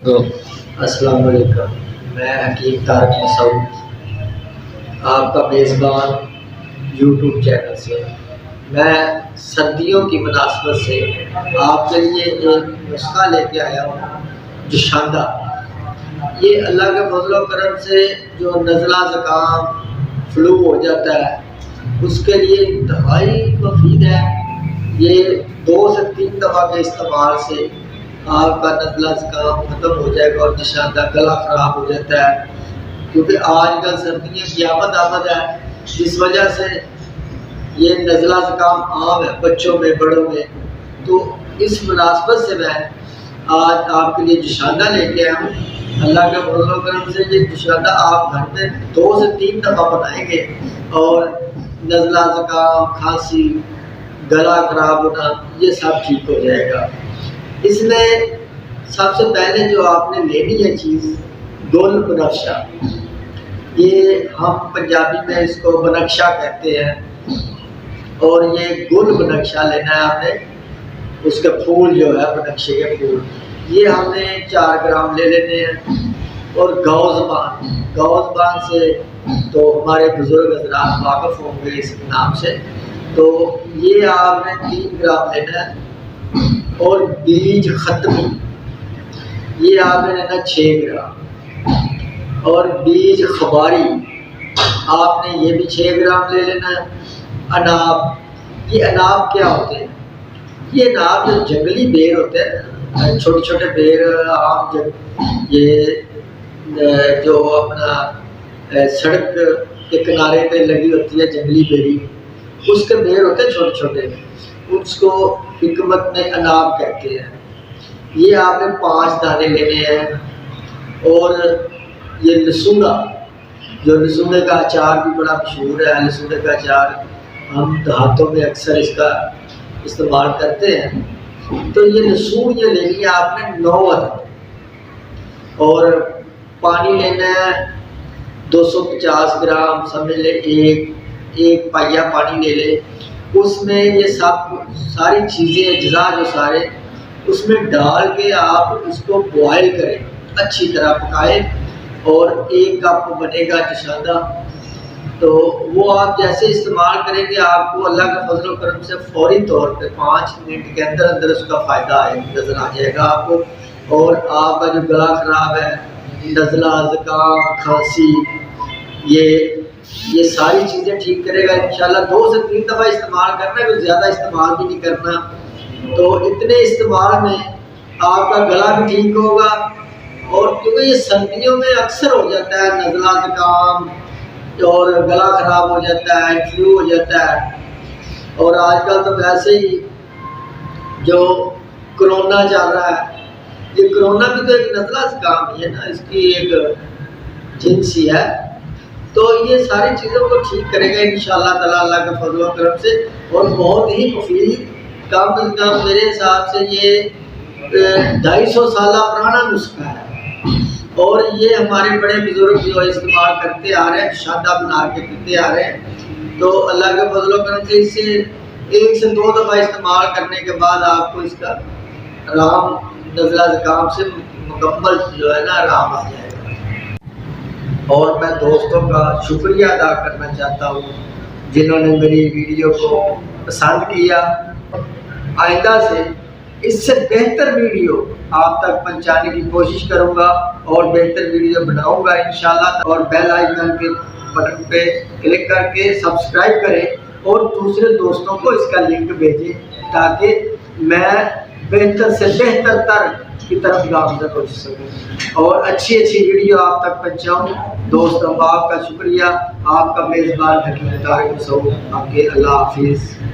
تو السلام علیکم، میں حکیم طارق مسعود، آپ کا میزبان یوٹیوب چینل سے۔ میں سردیوں کی مناسبت سے آپ کے لیے ایک نسخہ لے کے آیا ہوں، جوشاندہ۔ یہ اللہ کے فضل و کرم سے جو نزلہ زکام فلو ہو جاتا ہے اس کے لیے انتہائی مفید ہے۔ یہ 2 سے 3 دفعہ کے استعمال سے آپ کا نزلہ زکام ختم ہو جائے گا اور جوشاندہ گلا خراب ہو جاتا ہے، کیونکہ آج کل سردیاں کی آمد ہے، جس وجہ سے یہ نزلہ زکام عام ہے بچوں میں بڑوں میں۔ تو اس مناسبت سے میں آج آپ کے لیے جوشاندہ لے کے آیا ہوں۔ اللہ کے فضل و کرم سے یہ جوشاندہ آپ گھر میں 2 سے 3 دفعہ بنائیں گے اور نزلہ زکام، کھانسی، گلا خراب ہونا یہ سب ٹھیک ہو جائے گا۔ اس میں سب سے پہلے جو آپ نے لینی ہے چیز، گل بنفشہ۔ یہ ہم پنجابی میں اس کو بنفشہ کہتے ہیں، اور یہ گل بنفشہ لینا ہے آپ نے۔ اس کے پھول جو ہے بنفشے کے پھول، یہ ہم نے 4 گرام لے لینے ہیں۔ اور گوز بان سے تو ہمارے بزرگ حضرات واقف ہوں گے اس نام سے، تو یہ آپ نے 3 گرام لینا ہے۔ اور بیج ختمی، یہ آپ نے لینا 6 گرام۔ اور بیج خباری آپ نے یہ بھی 6 گرام لے لینا ہے۔ اناب، یہ اناب کیا ہوتے ہیں؟ یہ اناب جو جنگلی بیر ہوتے ہیں، چھوٹے چھوٹے بیر، عام یہ جو اپنا سڑک کے کنارے پہ لگی ہوتی ہے جنگلی بیری، اس کے بیر ہوتے ہیں چھوٹے چھوٹے، اس کو حکمت میں اناب کہتے ہیں۔ یہ آپ نے 5 دانے لینے ہیں۔ اور یہ لسوڑا، جو لسوڑے کا اچار بھی بڑا مشہور ہے، لسوڑے کا اچار ہم دیہاتوں میں اکثر اس کا استعمال کرتے ہیں۔ تو یہ لسوڑ یہ لینی ہے آپ نے 9 عدد۔ اور پانی لینا ہے 250 گرام، سمجھ لے ایک پائیا پانی لے لے۔ اس میں یہ ساری چیزیں اجزاء جو سارے اس میں ڈال کے آپ اس کو بوائل کریں، اچھی طرح پکائیں، اور 1 کپ بنے گا جوشاندہ۔ تو وہ آپ جیسے استعمال کریں گے آپ کو اللہ کے فضل و کرم سے فوری طور پہ 5 منٹ کے اندر اندر اس کا فائدہ نظر آ جائے گا آپ کو۔ اور آپ کا جو گلا خراب ہے، نزلہ زکام، کھانسی، یہ ساری چیزیں ٹھیک کرے گا انشاءاللہ۔ 2 سے 3 دفعہ استعمال کرنا ہے، کوئی زیادہ استعمال بھی نہیں کرنا۔ تو اتنے استعمال میں آپ کا گلا بھی ٹھیک ہوگا، اور کیونکہ یہ سردیوں میں اکثر ہو جاتا ہے نزلہ زکام، اور گلا خراب ہو جاتا ہے، فلو ہو جاتا ہے۔ اور آج کل تو ویسے ہی جو کرونا چل رہا ہے، یہ کرونا بھی تو ایک نزلہ زکام ہی ہے نا، اس کی ایک جنس ہی ہے۔ تو یہ ساری چیزوں کو ٹھیک کرے گا انشاءاللہ تعالی اللہ کے فضل و کرم سے، اور بہت ہی مفید۔ کم از کم میرے حساب سے یہ 250 سالہ پرانا نسخہ ہے، اور یہ ہمارے بڑے بزرگ جو استعمال کرتے آ رہے ہیں، شادہ بنا کے پیتے آ رہے ہیں۔ تو اللہ کے فضل و کرم سے اس سے 1 سے 2 دفعہ استعمال کرنے کے بعد آپ کو اس کا آرام، نزلہ زکام سے مکمل جو ہے نا آرام آ جائے گا۔ اور میں دوستوں کا شکریہ ادا کرنا چاہتا ہوں جنہوں نے میری ویڈیو کو پسند کیا۔ آئندہ سے اس سے بہتر ویڈیو آپ تک پہنچانے کی کوشش کروں گا، اور بہتر ویڈیو بناؤں گا انشاءاللہ۔ اور بیل آئیکن کے بٹن پہ کلک کر کے سبسکرائب کریں، اور دوسرے دوستوں کو اس کا لنک بھیجیں، تاکہ میں بہتر سے بہتر تر کی طرف گامزن ہو سکوں اور اچھی ویڈیو آپ تک پہنچاؤں۔ دوستوں آپ کا شکریہ، آپ کا میزبان حکیم طارق مسعود، آپ کے اللہ حافظ۔